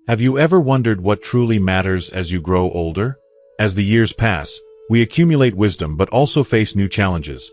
Have you ever wondered what truly matters as you grow older? As the years pass, we accumulate wisdom but also face new challenges,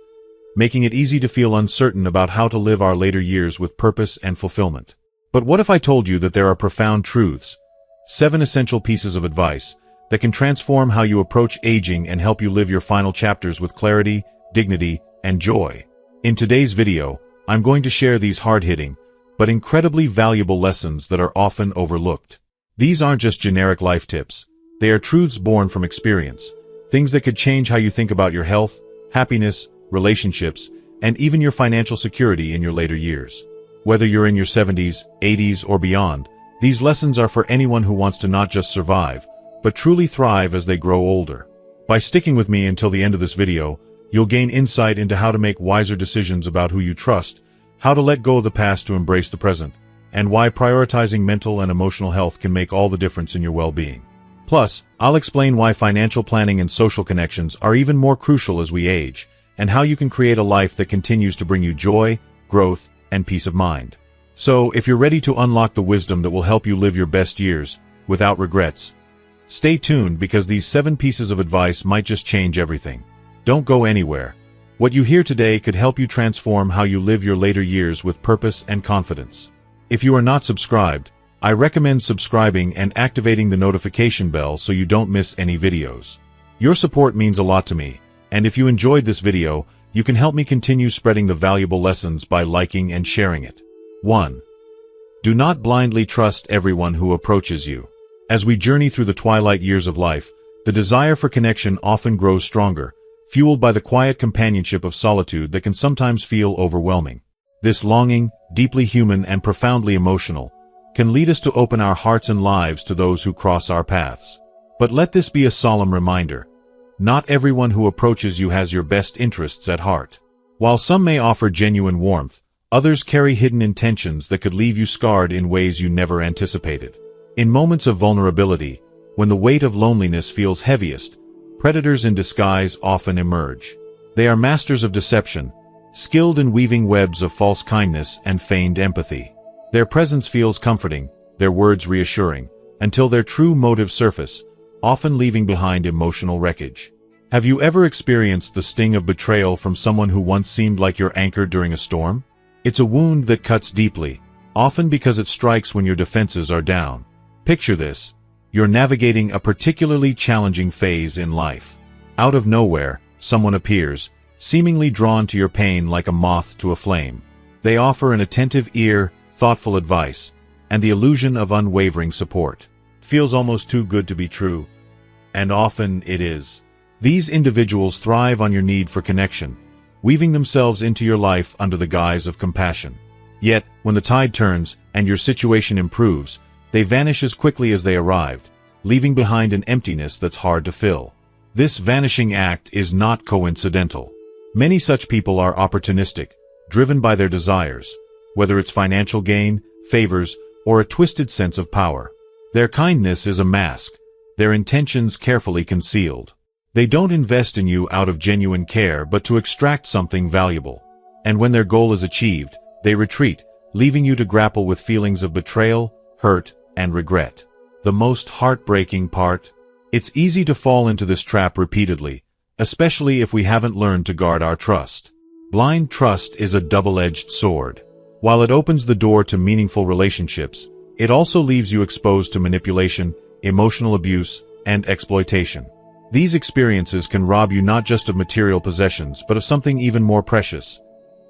making it easy to feel uncertain about how to live our later years with purpose and fulfillment. But what if I told you that there are profound truths, 7 essential pieces of advice, that can transform how you approach aging and help you live your final chapters with clarity, dignity, and joy? In today's video, I'm going to share these hard-hitting, but incredibly valuable lessons that are often overlooked. These aren't just generic life tips. They are truths born from experience, things that could change how you think about your health, happiness, relationships, and even your financial security in your later years. Whether you're in your 70s, 80s, or beyond, these lessons are for anyone who wants to not just survive, but truly thrive as they grow older. By sticking with me until the end of this video, you'll gain insight into how to make wiser decisions about who you trust, how to let go of the past to embrace the present, and why prioritizing mental and emotional health can make all the difference in your well-being. Plus, I'll explain why financial planning and social connections are even more crucial as we age, and how you can create a life that continues to bring you joy, growth, and peace of mind. So, if you're ready to unlock the wisdom that will help you live your best years, without regrets, stay tuned because these 7 pieces of advice might just change everything. Don't go anywhere. What you hear today could help you transform how you live your later years with purpose and confidence. If you are not subscribed, I recommend subscribing and activating the notification bell so you don't miss any videos. Your support means a lot to me, and if you enjoyed this video, you can help me continue spreading the valuable lessons by liking and sharing it. 1. Do not blindly trust everyone who approaches you. As we journey through the twilight years of life, the desire for connection often grows stronger, fueled by the quiet companionship of solitude that can sometimes feel overwhelming. This longing, deeply human and profoundly emotional, can lead us to open our hearts and lives to those who cross our paths. But let this be a solemn reminder. Not everyone who approaches you has your best interests at heart. While some may offer genuine warmth, others carry hidden intentions that could leave you scarred in ways you never anticipated. In moments of vulnerability, when the weight of loneliness feels heaviest, predators in disguise often emerge. They are masters of deception, skilled in weaving webs of false kindness and feigned empathy. Their presence feels comforting, their words reassuring, until their true motives surface, often leaving behind emotional wreckage. Have you ever experienced the sting of betrayal from someone who once seemed like your anchor during a storm? It's a wound that cuts deeply, often because it strikes when your defenses are down. Picture this. You're navigating a particularly challenging phase in life. Out of nowhere, someone appears, seemingly drawn to your pain like a moth to a flame. They offer an attentive ear, thoughtful advice, and the illusion of unwavering support. It feels almost too good to be true. And often it is. These individuals thrive on your need for connection, weaving themselves into your life under the guise of compassion. Yet, when the tide turns and your situation improves, they vanish as quickly as they arrived, leaving behind an emptiness that's hard to fill. This vanishing act is not coincidental. Many such people are opportunistic, driven by their desires, whether it's financial gain, favors, or a twisted sense of power. Their kindness is a mask, their intentions carefully concealed. They don't invest in you out of genuine care but to extract something valuable. And when their goal is achieved, they retreat, leaving you to grapple with feelings of betrayal, hurt, and regret. The most heartbreaking part? It's easy to fall into this trap repeatedly, especially if we haven't learned to guard our trust. Blind trust is a double-edged sword. While it opens the door to meaningful relationships, it also leaves you exposed to manipulation, emotional abuse, and exploitation. These experiences can rob you not just of material possessions but of something even more precious: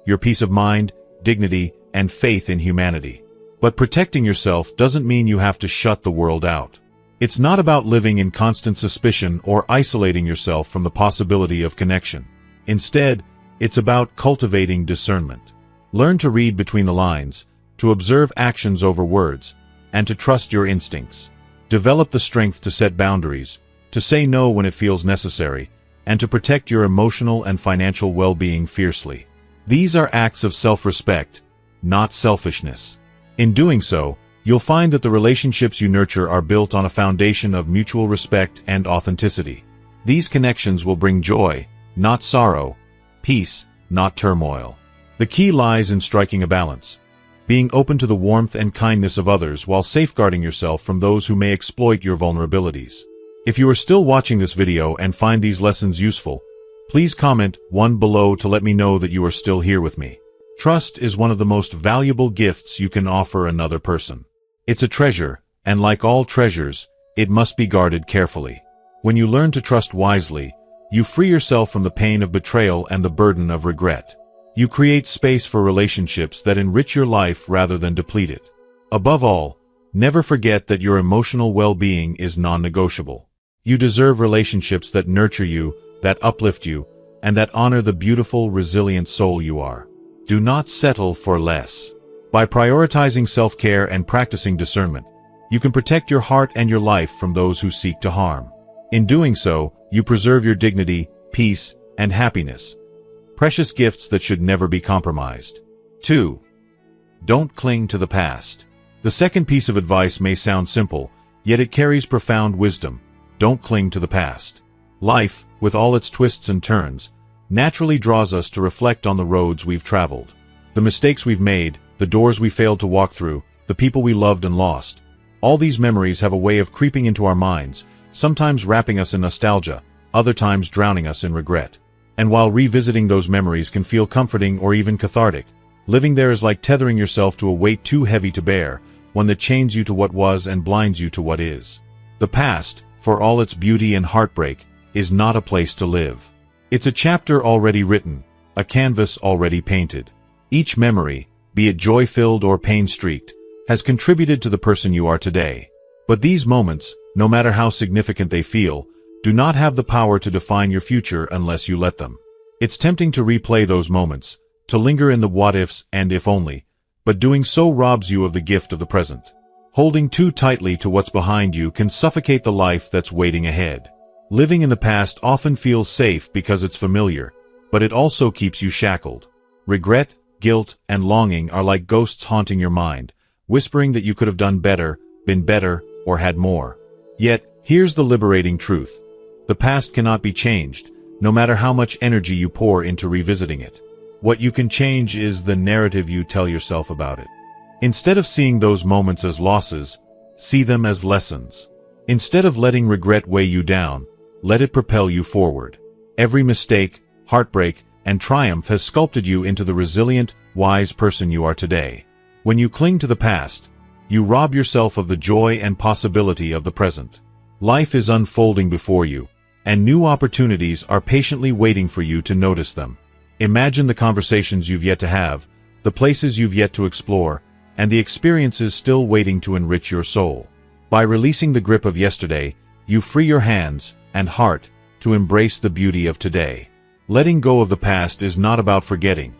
your peace of mind, dignity, and faith in humanity. But protecting yourself doesn't mean you have to shut the world out. It's not about living in constant suspicion or isolating yourself from the possibility of connection. Instead, it's about cultivating discernment. Learn to read between the lines, to observe actions over words, and to trust your instincts. Develop the strength to set boundaries, to say no when it feels necessary, and to protect your emotional and financial well-being fiercely. These are acts of self-respect, not selfishness. In doing so, you'll find that the relationships you nurture are built on a foundation of mutual respect and authenticity. These connections will bring joy, not sorrow, peace, not turmoil. The key lies in striking a balance. being open to the warmth and kindness of others while safeguarding yourself from those who may exploit your vulnerabilities. If you are still watching this video and find these lessons useful, please comment 1 below to let me know that you are still here with me. Trust is one of the most valuable gifts you can offer another person. It's a treasure, and like all treasures, it must be guarded carefully. When you learn to trust wisely, you free yourself from the pain of betrayal and the burden of regret. You create space for relationships that enrich your life rather than deplete it. Above all, never forget that your emotional well-being is non-negotiable. You deserve relationships that nurture you, that uplift you, and that honor the beautiful, resilient soul you are. Do not settle for less. By prioritizing self-care and practicing discernment, you can protect your heart and your life from those who seek to harm. In doing so, you preserve your dignity, peace, and happiness. Precious gifts that should never be compromised. 2. Don't cling to the past. The second piece of advice may sound simple, yet it carries profound wisdom. Don't cling to the past. Life, with all its twists and turns, naturally draws us to reflect on the roads we've traveled. The mistakes we've made, the doors we failed to walk through, the people we loved and lost. All these memories have a way of creeping into our minds, sometimes wrapping us in nostalgia, other times drowning us in regret. And while revisiting those memories can feel comforting or even cathartic, living there is like tethering yourself to a weight too heavy to bear, one that chains you to what was and blinds you to what is. The past, for all its beauty and heartbreak, is not a place to live. It's a chapter already written, a canvas already painted. Each memory, be it joy-filled or pain-streaked, has contributed to the person you are today. But these moments, no matter how significant they feel, do not have the power to define your future unless you let them. It's tempting to replay those moments, to linger in the what-ifs and if-only, but doing so robs you of the gift of the present. Holding too tightly to what's behind you can suffocate the life that's waiting ahead. Living in the past often feels safe because it's familiar, but it also keeps you shackled. Regret, guilt, and longing are like ghosts haunting your mind, whispering that you could have done better, been better, or had more. Yet, here's the liberating truth. The past cannot be changed, no matter how much energy you pour into revisiting it. What you can change is the narrative you tell yourself about it. Instead of seeing those moments as losses, see them as lessons. Instead of letting regret weigh you down, let it propel you forward. Every mistake, heartbreak, and triumph has sculpted you into the resilient, wise person you are today. When you cling to the past, you rob yourself of the joy and possibility of the present. Life is unfolding before you, and new opportunities are patiently waiting for you to notice them. Imagine the conversations you've yet to have, the places you've yet to explore, and the experiences still waiting to enrich your soul. By releasing the grip of yesterday, you free your hands and heart to embrace the beauty of today. Letting go of the past is not about forgetting.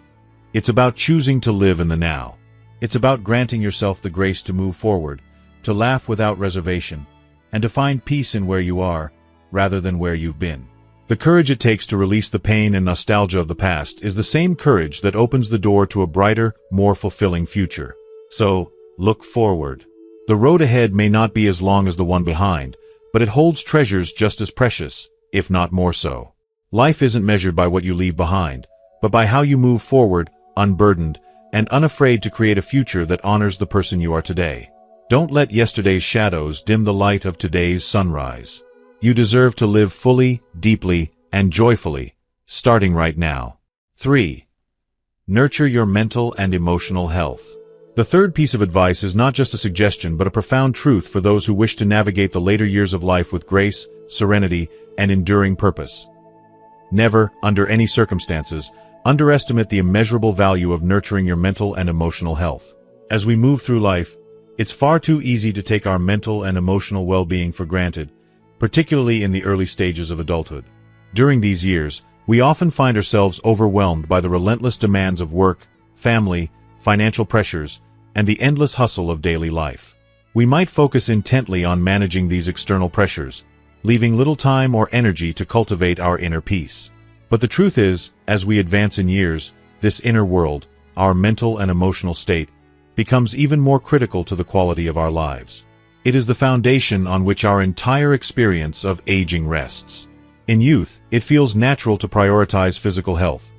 It's about choosing to live in the now. It's about granting yourself the grace to move forward, to laugh without reservation, and to find peace in where you are, rather than where you've been. The courage it takes to release the pain and nostalgia of the past is the same courage that opens the door to a brighter, more fulfilling future. So, look forward. The road ahead may not be as long as the one behind, but it holds treasures just as precious, if not more so. Life isn't measured by what you leave behind, but by how you move forward, unburdened, and unafraid to create a future that honors the person you are today. Don't let yesterday's shadows dim the light of today's sunrise. You deserve to live fully, deeply, and joyfully, starting right now. 3. Nurture your mental and emotional health. The third piece of advice is not just a suggestion but a profound truth for those who wish to navigate the later years of life with grace, serenity, and enduring purpose. Never, under any circumstances, underestimate the immeasurable value of nurturing your mental and emotional health. As we move through life, it's far too easy to take our mental and emotional well-being for granted, particularly in the early stages of adulthood. During these years, we often find ourselves overwhelmed by the relentless demands of work, family, financial pressures, and the endless hustle of daily life. We might focus intently on managing these external pressures, leaving little time or energy to cultivate our inner peace. But the truth is, as we advance in years, this inner world, our mental and emotional state, becomes even more critical to the quality of our lives. It is the foundation on which our entire experience of aging rests. In youth, it feels natural to prioritize physical health,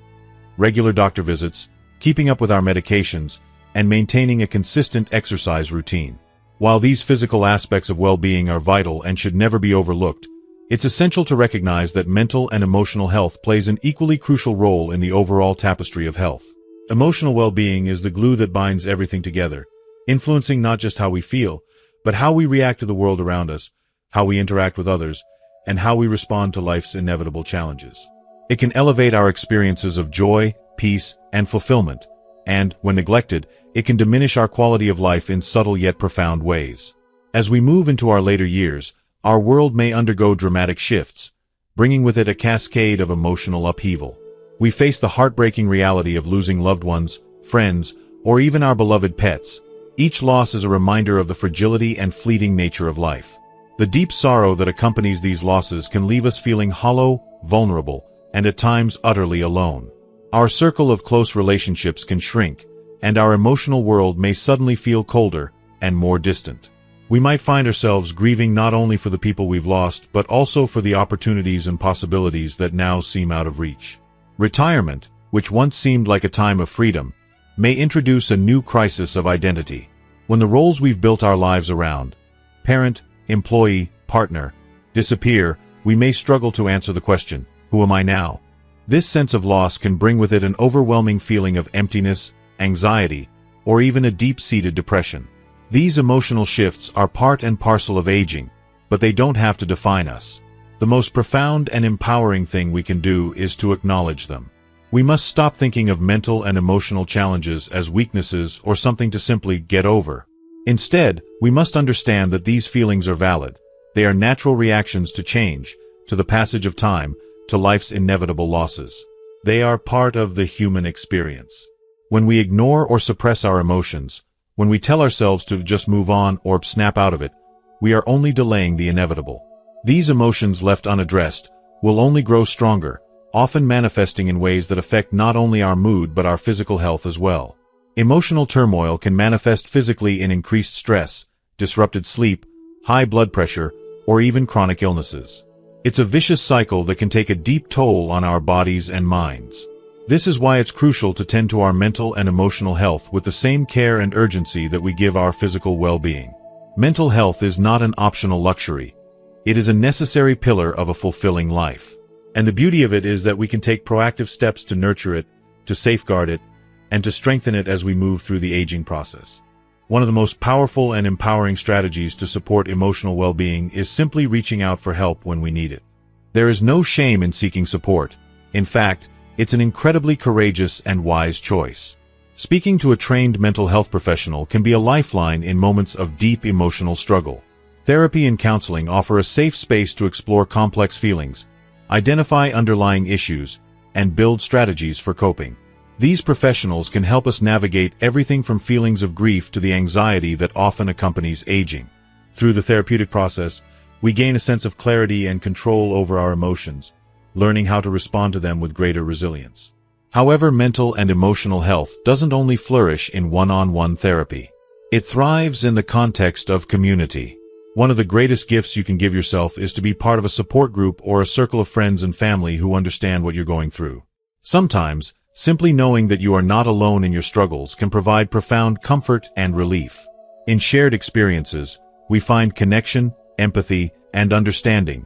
regular doctor visits, keeping up with our medications, and maintaining a consistent exercise routine. While these physical aspects of well-being are vital and should never be overlooked, it's essential to recognize that mental and emotional health plays an equally crucial role in the overall tapestry of health. Emotional well-being is the glue that binds everything together, influencing not just how we feel, but how we react to the world around us, how we interact with others, and how we respond to life's inevitable challenges. It can elevate our experiences of joy, peace, and fulfillment, and, when neglected, it can diminish our quality of life in subtle yet profound ways. As we move into our later years, our world may undergo dramatic shifts, bringing with it a cascade of emotional upheaval. We face the heartbreaking reality of losing loved ones, friends, or even our beloved pets. Each loss is a reminder of the fragility and fleeting nature of life. The deep sorrow that accompanies these losses can leave us feeling hollow, vulnerable, and at times utterly alone. Our circle of close relationships can shrink, and our emotional world may suddenly feel colder and more distant. We might find ourselves grieving not only for the people we've lost, but also for the opportunities and possibilities that now seem out of reach. Retirement, which once seemed like a time of freedom, may introduce a new crisis of identity. When the roles we've built our lives around, parent, employee, partner, disappear, we may struggle to answer the question, who am I now? This sense of loss can bring with it an overwhelming feeling of emptiness, anxiety, or even a deep-seated depression. These emotional shifts are part and parcel of aging, but they don't have to define us. The most profound and empowering thing we can do is to acknowledge them. We must stop thinking of mental and emotional challenges as weaknesses or something to simply get over. Instead, we must understand that these feelings are valid. They are natural reactions to change, to the passage of time, to life's inevitable losses. They are part of the human experience. When we ignore or suppress our emotions, when we tell ourselves to just move on or snap out of it, we are only delaying the inevitable. These emotions left unaddressed will only grow stronger, often manifesting in ways that affect not only our mood but our physical health as well. Emotional turmoil can manifest physically in increased stress, disrupted sleep, high blood pressure, or even chronic illnesses. It's a vicious cycle that can take a deep toll on our bodies and minds. This is why it's crucial to tend to our mental and emotional health with the same care and urgency that we give our physical well-being. Mental health is not an optional luxury. It is a necessary pillar of a fulfilling life. And the beauty of it is that we can take proactive steps to nurture it, to safeguard it, and to strengthen it as we move through the aging process. One of the most powerful and empowering strategies to support emotional well-being is simply reaching out for help when we need it. There is no shame in seeking support. In fact, it's an incredibly courageous and wise choice. Speaking to a trained mental health professional can be a lifeline in moments of deep emotional struggle. Therapy and counseling offer a safe space to explore complex feelings, identify underlying issues, and build strategies for coping. These professionals can help us navigate everything from feelings of grief to the anxiety that often accompanies aging. Through the therapeutic process, we gain a sense of clarity and control over our emotions, learning how to respond to them with greater resilience. However, mental and emotional health doesn't only flourish in one-on-one therapy. It thrives in the context of community. One of the greatest gifts you can give yourself is to be part of a support group or a circle of friends and family who understand what you're going through. Sometimes, simply knowing that you are not alone in your struggles can provide profound comfort and relief. In shared experiences, we find connection, empathy, and understanding,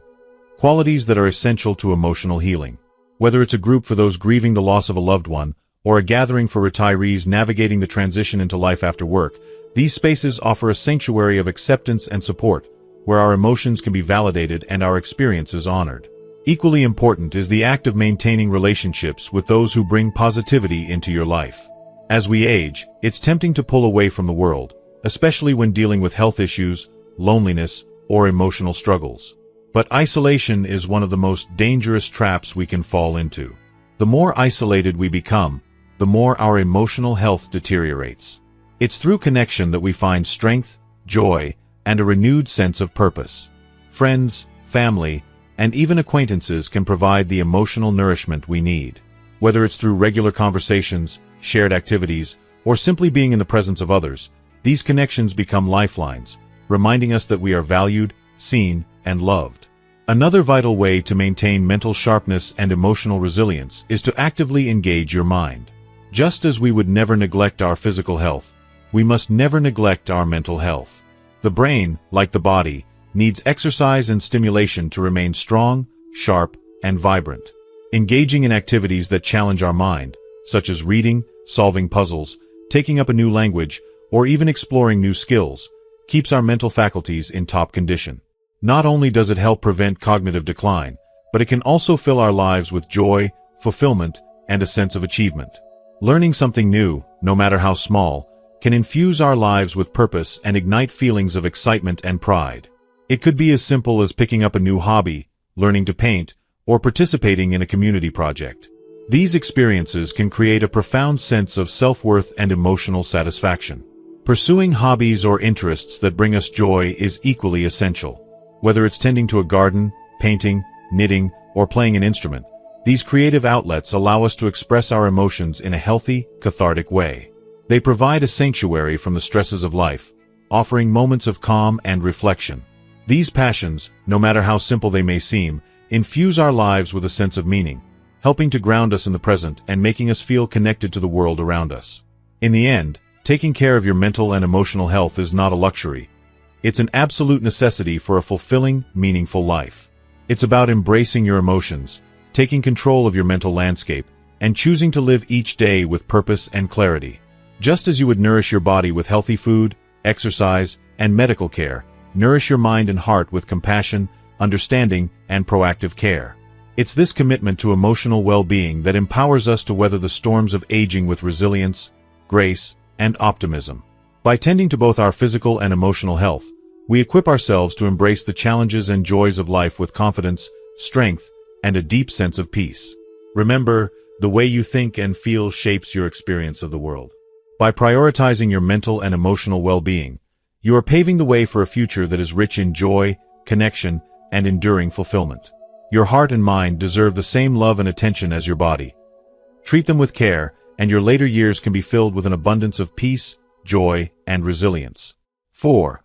qualities that are essential to emotional healing. Whether it's a group for those grieving the loss of a loved one, or a gathering for retirees navigating the transition into life after work, these spaces offer a sanctuary of acceptance and support, where our emotions can be validated and our experiences honored. Equally important is the act of maintaining relationships with those who bring positivity into your life. As we age, it's tempting to pull away from the world, especially when dealing with health issues, loneliness, or emotional struggles. But isolation is one of the most dangerous traps we can fall into. The more isolated we become, the more our emotional health deteriorates. It's through connection that we find strength, joy, and a renewed sense of purpose. Friends, family, and even acquaintances can provide the emotional nourishment we need. Whether it's through regular conversations, shared activities, or simply being in the presence of others, these connections become lifelines, reminding us that we are valued, seen, and loved. Another vital way to maintain mental sharpness and emotional resilience is to actively engage your mind. Just as we would never neglect our physical health, we must never neglect our mental health. The brain, like the body, needs exercise and stimulation to remain strong, sharp, and vibrant. Engaging in activities that challenge our mind, such as reading, solving puzzles, taking up a new language, or even exploring new skills, keeps our mental faculties in top condition. Not only does it help prevent cognitive decline, but it can also fill our lives with joy, fulfillment, and a sense of achievement. Learning something new, no matter how small, can infuse our lives with purpose and ignite feelings of excitement and pride. It could be as simple as picking up a new hobby, learning to paint, or participating in a community project. These experiences can create a profound sense of self-worth and emotional satisfaction. Pursuing hobbies or interests that bring us joy is equally essential. Whether it's tending to a garden, painting, knitting, or playing an instrument, these creative outlets allow us to express our emotions in a healthy, cathartic way. They provide a sanctuary from the stresses of life, offering moments of calm and reflection. These passions, no matter how simple they may seem, infuse our lives with a sense of meaning, helping to ground us in the present and making us feel connected to the world around us. In the end, taking care of your mental and emotional health is not a luxury. It's an absolute necessity for a fulfilling, meaningful life. It's about embracing your emotions, taking control of your mental landscape, and choosing to live each day with purpose and clarity. Just as you would nourish your body with healthy food, exercise, and medical care, nourish your mind and heart with compassion, understanding, and proactive care. It's this commitment to emotional well-being that empowers us to weather the storms of aging with resilience, grace, and optimism. By tending to both our physical and emotional health, we equip ourselves to embrace the challenges and joys of life with confidence, strength, and a deep sense of peace. Remember, the way you think and feel shapes your experience of the world. By prioritizing your mental and emotional well-being, you are paving the way for a future that is rich in joy, connection, and enduring fulfillment. Your heart and mind deserve the same love and attention as your body. Treat them with care, and your later years can be filled with an abundance of peace, joy, and resilience. 4.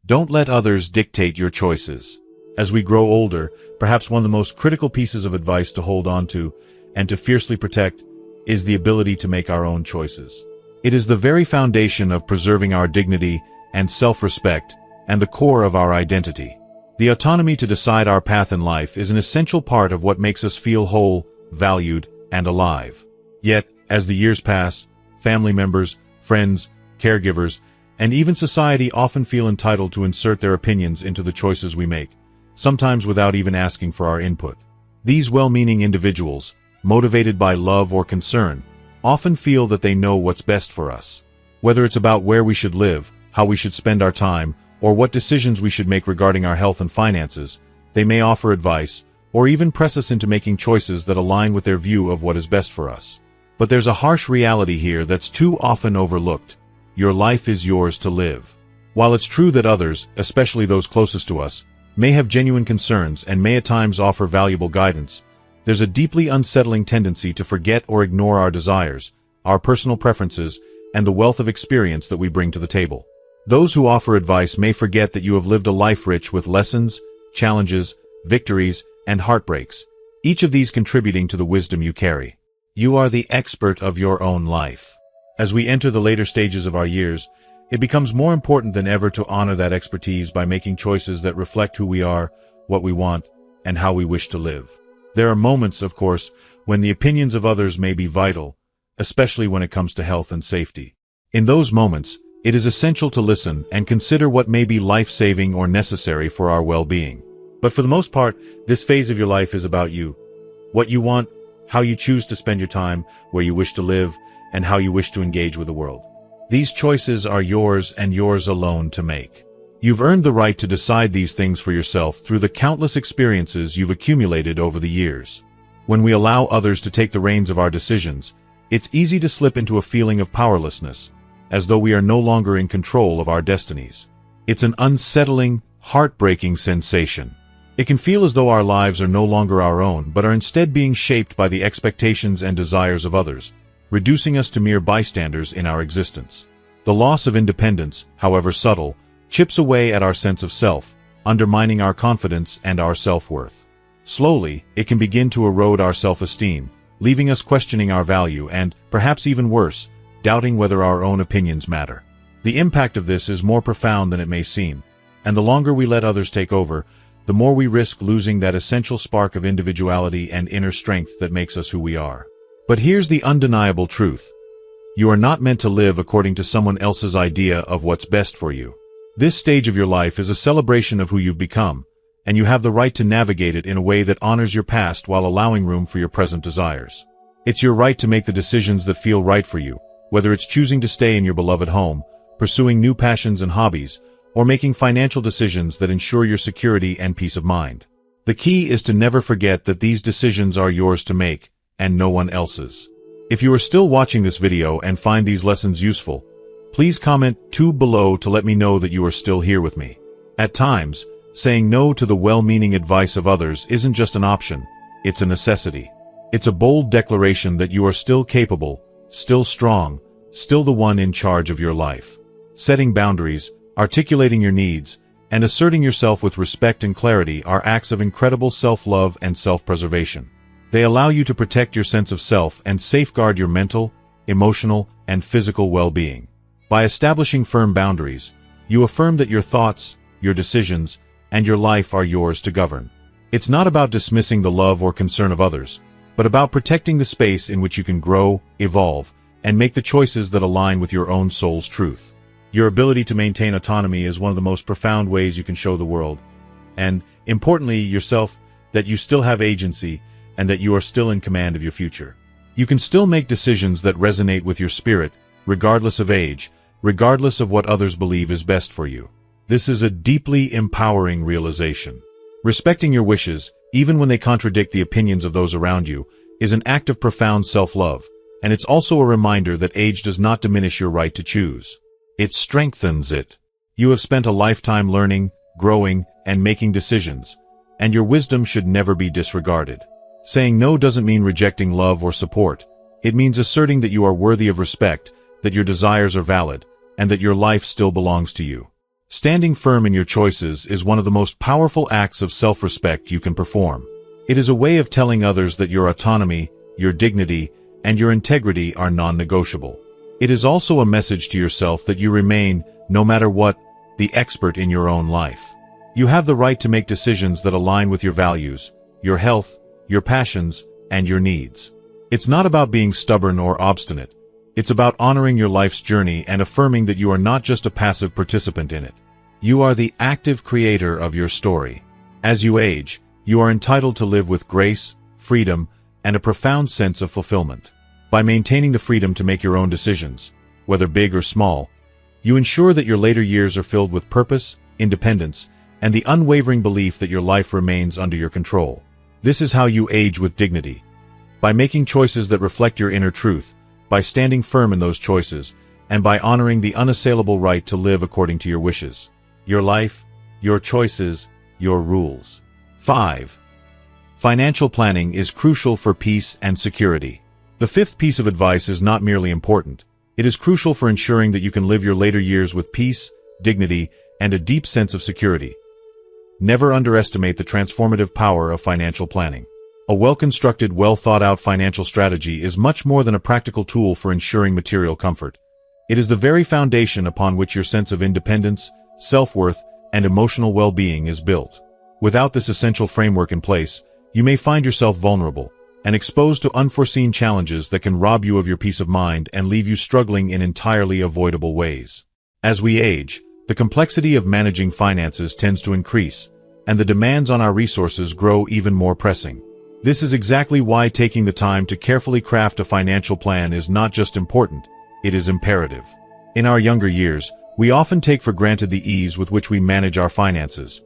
Don't let others dictate your choices. As we grow older, perhaps one of the most critical pieces of advice to hold on to and to fiercely protect is the ability to make our own choices. It is the very foundation of preserving our dignity and self-respect and the core of our identity. The autonomy to decide our path in life is an essential part of what makes us feel whole, valued, and alive. Yet, as the years pass, family members, friends, caregivers, and even society often feel entitled to insert their opinions into the choices we make, sometimes without even asking for our input. These well-meaning individuals, motivated by love or concern, often feel that they know what's best for us. Whether it's about where we should live, how we should spend our time, or what decisions we should make regarding our health and finances, they may offer advice, or even press us into making choices that align with their view of what is best for us. But there's a harsh reality here that's too often overlooked. Your life is yours to live. While it's true that others, especially those closest to us, may have genuine concerns and may at times offer valuable guidance, there's a deeply unsettling tendency to forget or ignore our desires, our personal preferences, and the wealth of experience that we bring to the table. Those who offer advice may forget that you have lived a life rich with lessons, challenges, victories, and heartbreaks, each of these contributing to the wisdom you carry. You are the expert of your own life. As we enter the later stages of our years, it becomes more important than ever to honor that expertise by making choices that reflect who we are, what we want, and how we wish to live. There are moments, of course, when the opinions of others may be vital, especially when it comes to health and safety. In those moments, it is essential to listen and consider what may be life-saving or necessary for our well-being. But for the most part, this phase of your life is about you. What you want, how you choose to spend your time, where you wish to live, and how you wish to engage with the world. These choices are yours and yours alone to make. You've earned the right to decide these things for yourself through the countless experiences you've accumulated over the years. When we allow others to take the reins of our decisions, it's easy to slip into a feeling of powerlessness, as though we are no longer in control of our destinies. It's an unsettling, heartbreaking sensation. It can feel as though our lives are no longer our own, but are instead being shaped by the expectations and desires of others, reducing us to mere bystanders in our existence. The loss of independence, however subtle, chips away at our sense of self, undermining our confidence and our self-worth. Slowly, it can begin to erode our self-esteem, leaving us questioning our value and, perhaps even worse, doubting whether our own opinions matter. The impact of this is more profound than it may seem, and the longer we let others take over, the more we risk losing that essential spark of individuality and inner strength that makes us who we are. But here's the undeniable truth. You are not meant to live according to someone else's idea of what's best for you. This stage of your life is a celebration of who you've become, and you have the right to navigate it in a way that honors your past while allowing room for your present desires. It's your right to make the decisions that feel right for you, whether it's choosing to stay in your beloved home, pursuing new passions and hobbies, or making financial decisions that ensure your security and peace of mind. The key is to never forget that these decisions are yours to make, and no one else's. If you are still watching this video and find these lessons useful, please comment 2 below to let me know that you are still here with me. At times, saying no to the well-meaning advice of others isn't just an option, it's a necessity. It's a bold declaration that you are still capable, still strong, still the one in charge of your life. Setting boundaries, articulating your needs, and asserting yourself with respect and clarity are acts of incredible self-love and self-preservation. They allow you to protect your sense of self and safeguard your mental, emotional, and physical well-being. By establishing firm boundaries, you affirm that your thoughts, your decisions, and your life are yours to govern. It's not about dismissing the love or concern of others, but about protecting the space in which you can grow, evolve, and make the choices that align with your own soul's truth. Your ability to maintain autonomy is one of the most profound ways you can show the world, and, importantly, yourself, that you still have agency and that you are still in command of your future. You can still make decisions that resonate with your spirit, regardless of age, regardless of what others believe is best for you. This is a deeply empowering realization. Respecting your wishes, even when they contradict the opinions of those around you, is an act of profound self-love, and it's also a reminder that age does not diminish your right to choose. It strengthens it. You have spent a lifetime learning, growing, and making decisions, and your wisdom should never be disregarded. Saying no doesn't mean rejecting love or support. It means asserting that you are worthy of respect, that your desires are valid, and that your life still belongs to you. Standing firm in your choices is one of the most powerful acts of self-respect you can perform. It is a way of telling others that your autonomy, your dignity, and your integrity are non-negotiable. It is also a message to yourself that you remain, no matter what, the expert in your own life. You have the right to make decisions that align with your values, your health, your passions, and your needs. It's not about being stubborn or obstinate. It's about honoring your life's journey and affirming that you are not just a passive participant in it. You are the active creator of your story. As you age, you are entitled to live with grace, freedom, and a profound sense of fulfillment. By maintaining the freedom to make your own decisions, whether big or small, you ensure that your later years are filled with purpose, independence, and the unwavering belief that your life remains under your control. This is how you age with dignity. By making choices that reflect your inner truth, by standing firm in those choices, and by honoring the unassailable right to live according to your wishes. Your life, your choices, your rules. 5. Financial planning is crucial for peace and security. The 5th piece of advice is not merely important. It is crucial for ensuring that you can live your later years with peace, dignity, and a deep sense of security. Never underestimate the transformative power of financial planning. A well-constructed, well-thought-out financial strategy is much more than a practical tool for ensuring material comfort. It is the very foundation upon which your sense of independence, self-worth, and emotional well-being is built. Without this essential framework in place, you may find yourself vulnerable and exposed to unforeseen challenges that can rob you of your peace of mind and leave you struggling in entirely avoidable ways. As we age, the complexity of managing finances tends to increase, and the demands on our resources grow even more pressing. This is exactly why taking the time to carefully craft a financial plan is not just important, it is imperative. In our younger years, we often take for granted the ease with which we manage our finances.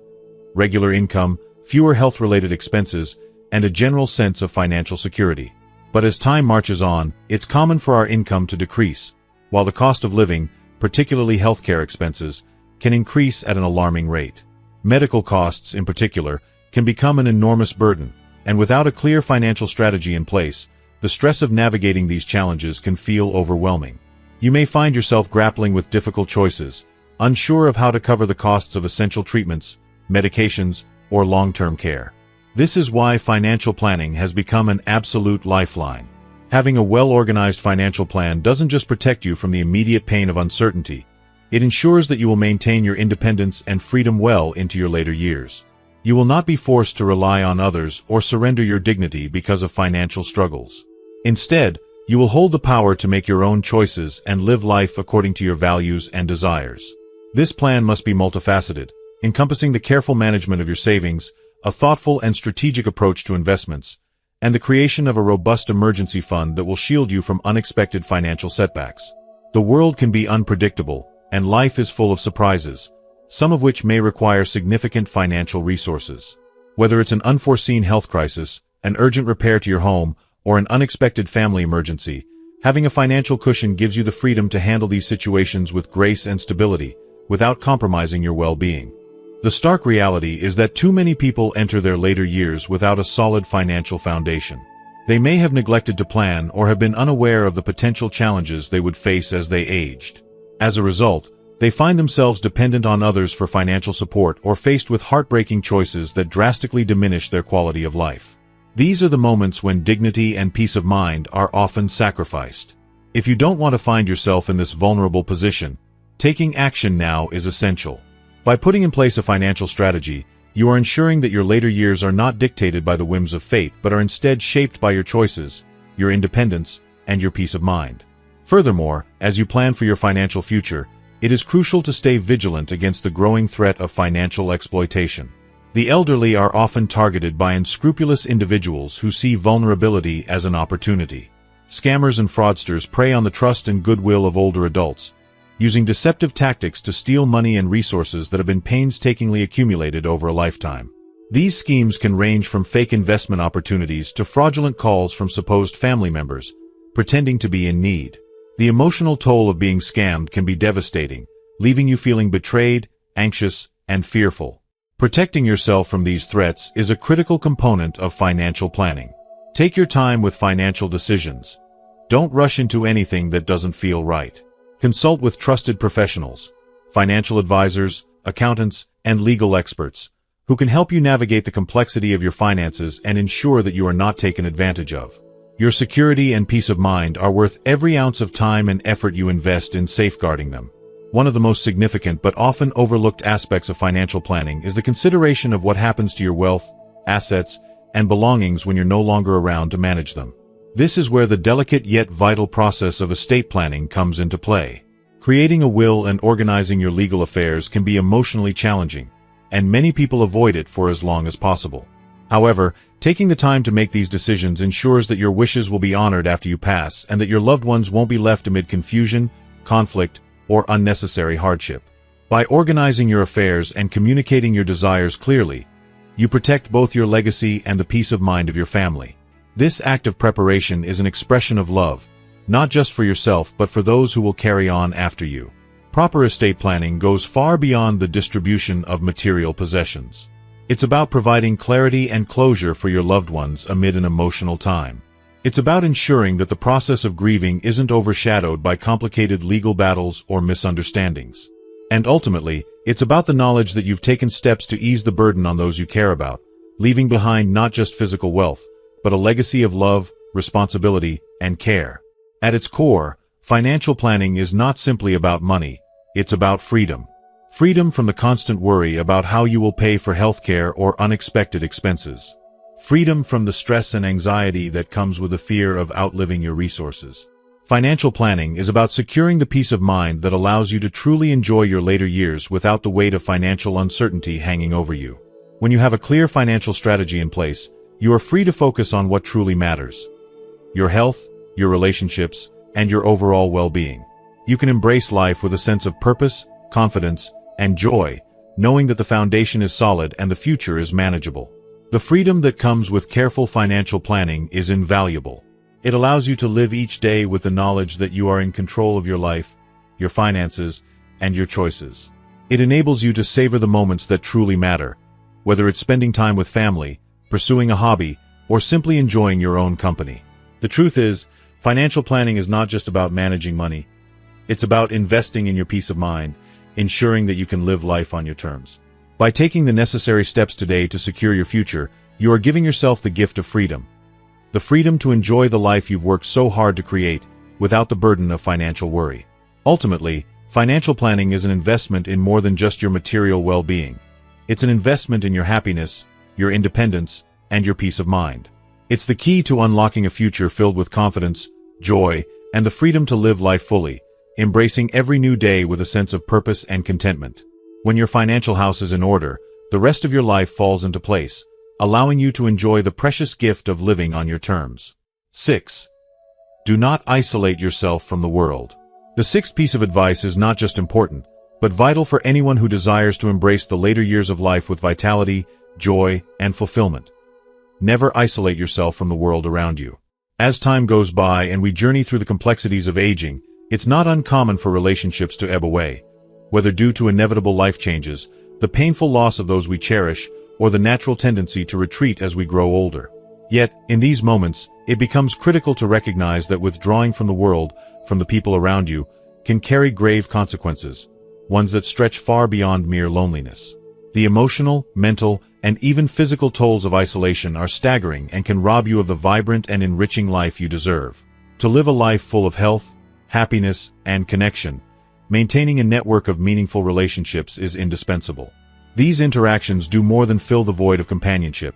Regular income, fewer health-related expenses, and a general sense of financial security. But as time marches on, it's common for our income to decrease, while the cost of living, particularly healthcare expenses, can increase at an alarming rate. Medical costs, in particular, can become an enormous burden, and without a clear financial strategy in place, the stress of navigating these challenges can feel overwhelming. You may find yourself grappling with difficult choices, unsure of how to cover the costs of essential treatments, medications, or long-term care. This is why financial planning has become an absolute lifeline. Having a well-organized financial plan doesn't just protect you from the immediate pain of uncertainty, It ensures that you will maintain your independence and freedom well into your later years. You will not be forced to rely on others or surrender your dignity because of financial struggles. Instead, you will hold the power to make your own choices and live life according to your values and desires. This plan must be multifaceted, encompassing the careful management of your savings, a thoughtful and strategic approach to investments, and the creation of a robust emergency fund that will shield you from unexpected financial setbacks. The world can be unpredictable, and life is full of surprises, some of which may require significant financial resources. Whether it's an unforeseen health crisis, an urgent repair to your home, or an unexpected family emergency, having a financial cushion gives you the freedom to handle these situations with grace and stability, without compromising your well-being. The stark reality is that too many people enter their later years without a solid financial foundation. They may have neglected to plan or have been unaware of the potential challenges they would face as they aged. As a result, they find themselves dependent on others for financial support or faced with heartbreaking choices that drastically diminish their quality of life. These are the moments when dignity and peace of mind are often sacrificed. If you don't want to find yourself in this vulnerable position, taking action now is essential. By putting in place a financial strategy, you are ensuring that your later years are not dictated by the whims of fate but are instead shaped by your choices, your independence, and your peace of mind. Furthermore, as you plan for your financial future, it is crucial to stay vigilant against the growing threat of financial exploitation. The elderly are often targeted by unscrupulous individuals who see vulnerability as an opportunity. Scammers and fraudsters prey on the trust and goodwill of older adults, using deceptive tactics to steal money and resources that have been painstakingly accumulated over a lifetime. These schemes can range from fake investment opportunities to fraudulent calls from supposed family members, pretending to be in need. The emotional toll of being scammed can be devastating, leaving you feeling betrayed, anxious, and fearful. Protecting yourself from these threats is a critical component of financial planning. Take your time with financial decisions. Don't rush into anything that doesn't feel right. Consult with trusted professionals, financial advisors, accountants, and legal experts, who can help you navigate the complexity of your finances and ensure that you are not taken advantage of. Your security and peace of mind are worth every ounce of time and effort you invest in safeguarding them. One of the most significant but often overlooked aspects of financial planning is the consideration of what happens to your wealth, assets, and belongings when you're no longer around to manage them. This is where the delicate yet vital process of estate planning comes into play. Creating a will and organizing your legal affairs can be emotionally challenging, and many people avoid it for as long as possible. However, taking the time to make these decisions ensures that your wishes will be honored after you pass and that your loved ones won't be left amid confusion, conflict, or unnecessary hardship. By organizing your affairs and communicating your desires clearly, you protect both your legacy and the peace of mind of your family. This act of preparation is an expression of love, not just for yourself but for those who will carry on after you. Proper estate planning goes far beyond the distribution of material possessions. It's about providing clarity and closure for your loved ones amid an emotional time. It's about ensuring that the process of grieving isn't overshadowed by complicated legal battles or misunderstandings. And ultimately, it's about the knowledge that you've taken steps to ease the burden on those you care about, leaving behind not just physical wealth, but a legacy of love, responsibility, and care. At its core, financial planning is not simply about money, it's about freedom. Freedom from the constant worry about how you will pay for healthcare or unexpected expenses. Freedom from the stress and anxiety that comes with the fear of outliving your resources. Financial planning is about securing the peace of mind that allows you to truly enjoy your later years without the weight of financial uncertainty hanging over you. When you have a clear financial strategy in place, you are free to focus on what truly matters: your health, your relationships, and your overall well-being. You can embrace life with a sense of purpose, confidence, and joy, knowing that the foundation is solid and the future is manageable. The freedom that comes with careful financial planning is invaluable. It allows you to live each day with the knowledge that you are in control of your life, your finances, and your choices. It enables you to savor the moments that truly matter, whether it's spending time with family, pursuing a hobby, or simply enjoying your own company. The truth is, financial planning is not just about managing money. It's about investing in your peace of mind, ensuring that you can live life on your terms. By taking the necessary steps today to secure your future, you are giving yourself the gift of freedom. The freedom to enjoy the life you've worked so hard to create, without the burden of financial worry. Ultimately, Financial planning is an investment in more than just your material well-being. It's an investment in your happiness, your independence, and your peace of mind. It's the key to unlocking a future filled with confidence, joy, and the freedom to live life fully, embracing every new day with a sense of purpose and contentment. When your financial house is in order, the rest of your life falls into place, allowing you to enjoy the precious gift of living on your terms. 6. Do not isolate yourself from the world. The sixth piece of advice is not just important, but vital for anyone who desires to embrace the later years of life with vitality, joy, and fulfillment. Never isolate yourself from the world around you. As time goes by and we journey through the complexities of aging, it's not uncommon for relationships to ebb away, whether due to inevitable life changes, the painful loss of those we cherish, or the natural tendency to retreat as we grow older. Yet, in these moments, it becomes critical to recognize that withdrawing from the world, from the people around you, can carry grave consequences, ones that stretch far beyond mere loneliness. The emotional, mental, and even physical tolls of isolation are staggering and can rob you of the vibrant and enriching life you deserve. To live a life full of health, happiness, and connection, maintaining a network of meaningful relationships is indispensable. These interactions do more than fill the void of companionship.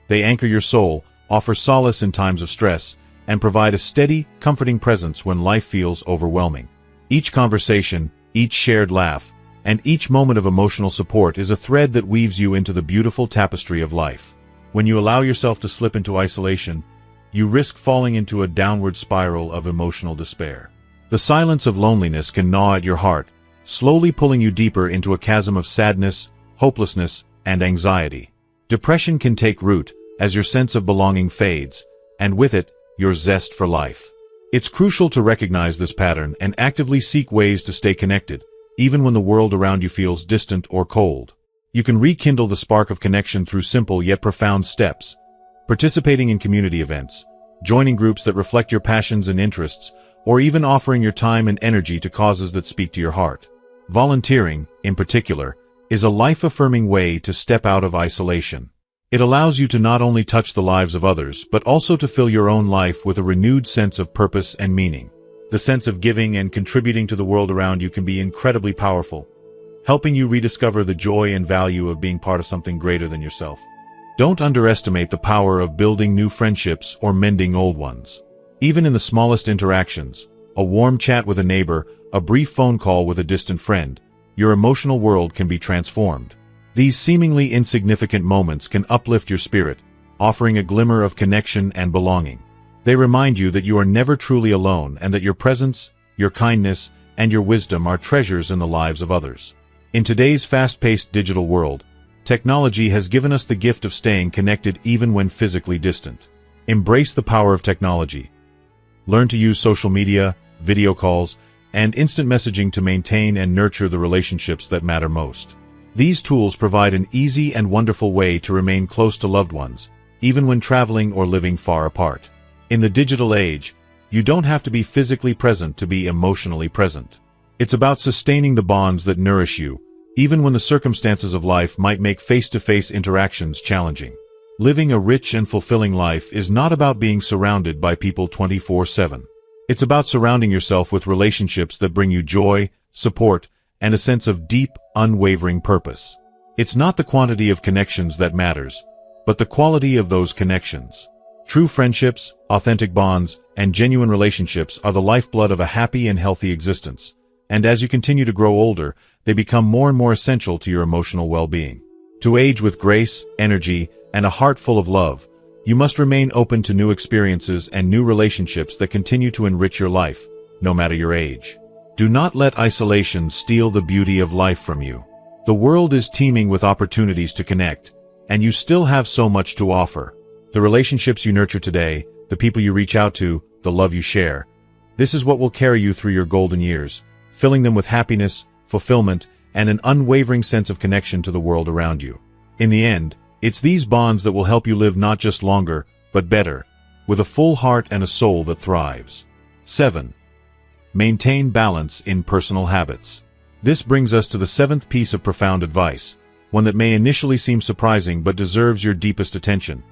They anchor your soul, offer solace in times of stress, and provide a steady, comforting presence when life feels overwhelming. Each conversation, each shared laugh, and each moment of emotional support is a thread that weaves you into the beautiful tapestry of life. When you allow yourself to slip into isolation, you risk falling into a downward spiral of emotional despair. The silence of loneliness can gnaw at your heart, slowly pulling you deeper into a chasm of sadness, hopelessness, and anxiety. Depression can take root as your sense of belonging fades, and with it, your zest for life. It's crucial to recognize this pattern and actively seek ways to stay connected, even when the world around you feels distant or cold. You can rekindle the spark of connection through simple yet profound steps: participating in community events, joining groups that reflect your passions and interests, or even offering your time and energy to causes that speak to your heart. Volunteering, in particular, is a life-affirming way to step out of isolation. It allows you to not only touch the lives of others, but also to fill your own life with a renewed sense of purpose and meaning. The sense of giving and contributing to the world around you can be incredibly powerful, helping you rediscover the joy and value of being part of something greater than yourself. Don't underestimate the power of building new friendships or mending old ones. Even in the smallest interactions, a warm chat with a neighbor, a brief phone call with a distant friend, your emotional world can be transformed. These seemingly insignificant moments can uplift your spirit, offering a glimmer of connection and belonging. They remind you that you are never truly alone and that your presence, your kindness, and your wisdom are treasures in the lives of others. In today's fast-paced digital world, technology has given us the gift of staying connected even when physically distant. Embrace the power of technology. Learn to use social media, video calls, and instant messaging to maintain and nurture the relationships that matter most. These tools provide an easy and wonderful way to remain close to loved ones, even when traveling or living far apart. In the digital age, you don't have to be physically present to be emotionally present. It's about sustaining the bonds that nourish you, even when the circumstances of life might make face-to-face interactions challenging. Living a rich and fulfilling life is not about being surrounded by people 24/7. It's about surrounding yourself with relationships that bring you joy, support, and a sense of deep, unwavering purpose. It's not the quantity of connections that matters, but the quality of those connections. True friendships, authentic bonds, and genuine relationships are the lifeblood of a happy and healthy existence, and as you continue to grow older, they become more and more essential to your emotional well-being. To age with grace, energy, and a heart full of love, you must remain open to new experiences and new relationships that continue to enrich your life, no matter your age. Do not let isolation steal the beauty of life from you. The world is teeming with opportunities to connect, and you still have so much to offer. The relationships you nurture today, the people you reach out to, the love you share, this is what will carry you through your golden years, filling them with happiness, fulfillment, and an unwavering sense of connection to the world around you. In the end, it's these bonds that will help you live not just longer, but better, with a full heart and a soul that thrives. 7. Maintain balance in personal habits. This brings us to the seventh piece of profound advice, one that may initially seem surprising but deserves your deepest attention.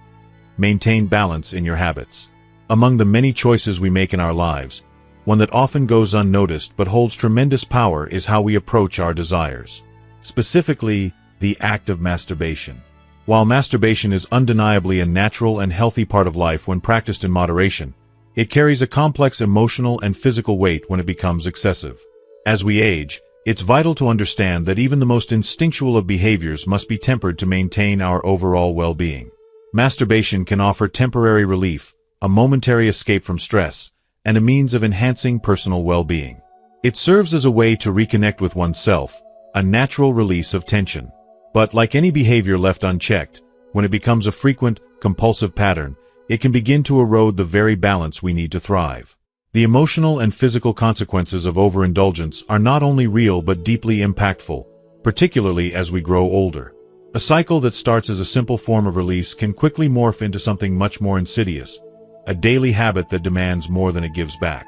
Maintain balance in your habits. Among the many choices we make in our lives, one that often goes unnoticed but holds tremendous power, is how we approach our desires. Specifically, the act of masturbation. While masturbation is undeniably a natural and healthy part of life when practiced in moderation, it carries a complex emotional and physical weight when it becomes excessive. As we age, it's vital to understand that even the most instinctual of behaviors must be tempered to maintain our overall well-being. Masturbation can offer temporary relief, a momentary escape from stress, and a means of enhancing personal well-being. It serves as a way to reconnect with oneself, a natural release of tension. But like any behavior left unchecked, when it becomes a frequent, compulsive pattern, it can begin to erode the very balance we need to thrive. The emotional and physical consequences of overindulgence are not only real but deeply impactful, particularly as we grow older. A cycle that starts as a simple form of release can quickly morph into something much more insidious, a daily habit that demands more than it gives back.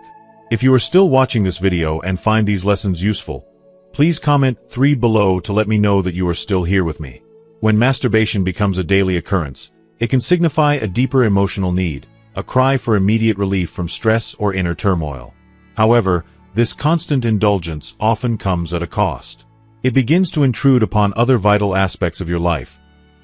If you are still watching this video and find these lessons useful, please comment 3 below to let me know that you are still here with me. When masturbation becomes a daily occurrence, it can signify a deeper emotional need, a cry for immediate relief from stress or inner turmoil. However, this constant indulgence often comes at a cost. It begins to intrude upon other vital aspects of your life: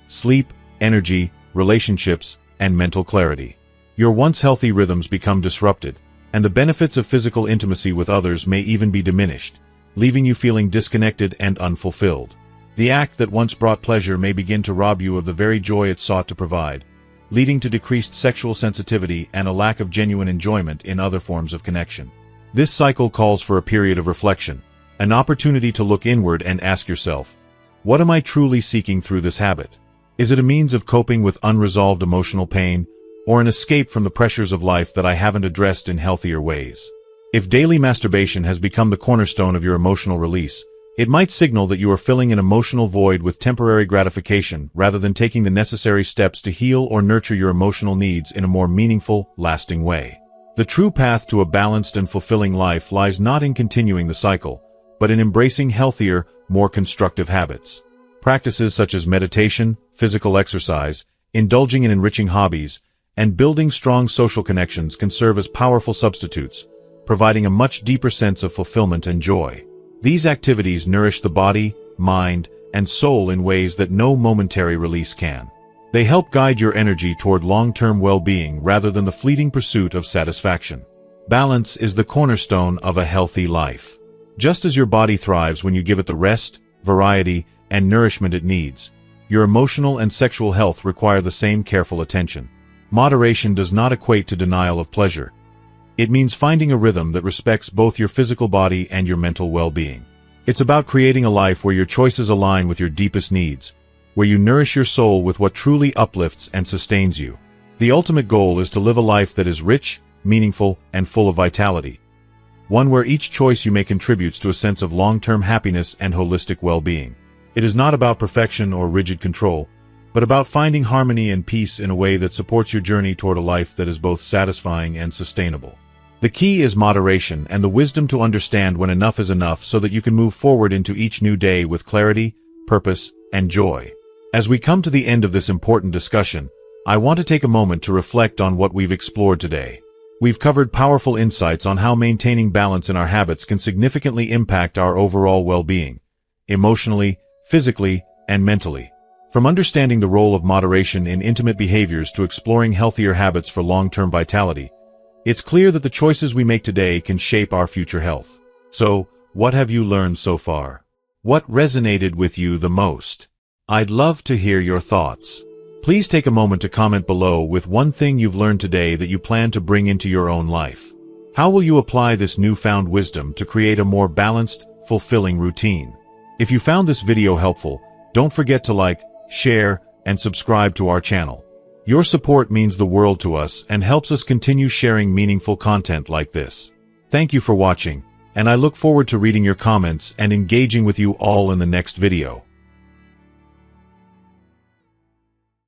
sleep, energy, relationships, and mental clarity. Your once healthy rhythms become disrupted, and the benefits of physical intimacy with others may even be diminished, leaving you feeling disconnected and unfulfilled. The act that once brought pleasure may begin to rob you of the very joy it sought to provide, leading to decreased sexual sensitivity and a lack of genuine enjoyment in other forms of connection. This cycle calls for a period of reflection, an opportunity to look inward and ask yourself, what am I truly seeking through this habit? Is it a means of coping with unresolved emotional pain, or an escape from the pressures of life that I haven't addressed in healthier ways? If daily masturbation has become the cornerstone of your emotional release, it might signal that you are filling an emotional void with temporary gratification rather than taking the necessary steps to heal or nurture your emotional needs in a more meaningful, lasting way. The true path to a balanced and fulfilling life lies not in continuing the cycle, but in embracing healthier, more constructive habits. Practices such as meditation, physical exercise, indulging in enriching hobbies, and building strong social connections can serve as powerful substitutes, providing a much deeper sense of fulfillment and joy. These activities nourish the body, mind, and soul in ways that no momentary release can. They help guide your energy toward long-term well-being rather than the fleeting pursuit of satisfaction. Balance is the cornerstone of a healthy life. Just as your body thrives when you give it the rest, variety, and nourishment it needs, your emotional and sexual health require the same careful attention. Moderation does not equate to denial of pleasure. It means finding a rhythm that respects both your physical body and your mental well-being. It's about creating a life where your choices align with your deepest needs, where you nourish your soul with what truly uplifts and sustains you. The ultimate goal is to live a life that is rich, meaningful, and full of vitality. One where each choice you make contributes to a sense of long-term happiness and holistic well-being. It is not about perfection or rigid control, but about finding harmony and peace in a way that supports your journey toward a life that is both satisfying and sustainable. The key is moderation and the wisdom to understand when enough is enough so that you can move forward into each new day with clarity, purpose, and joy. As we come to the end of this important discussion, I want to take a moment to reflect on what we've explored today. We've covered powerful insights on how maintaining balance in our habits can significantly impact our overall well-being, emotionally, physically, and mentally. From understanding the role of moderation in intimate behaviors to exploring healthier habits for long-term vitality, it's clear that the choices we make today can shape our future health. So, what have you learned so far? What resonated with you the most? I'd love to hear your thoughts. Please take a moment to comment below with one thing you've learned today that you plan to bring into your own life. How will you apply this newfound wisdom to create a more balanced, fulfilling routine? If you found this video helpful, don't forget to like, share, and subscribe to our channel. Your support means the world to us and helps us continue sharing meaningful content like this. Thank you for watching, and I look forward to reading your comments and engaging with you all in the next video.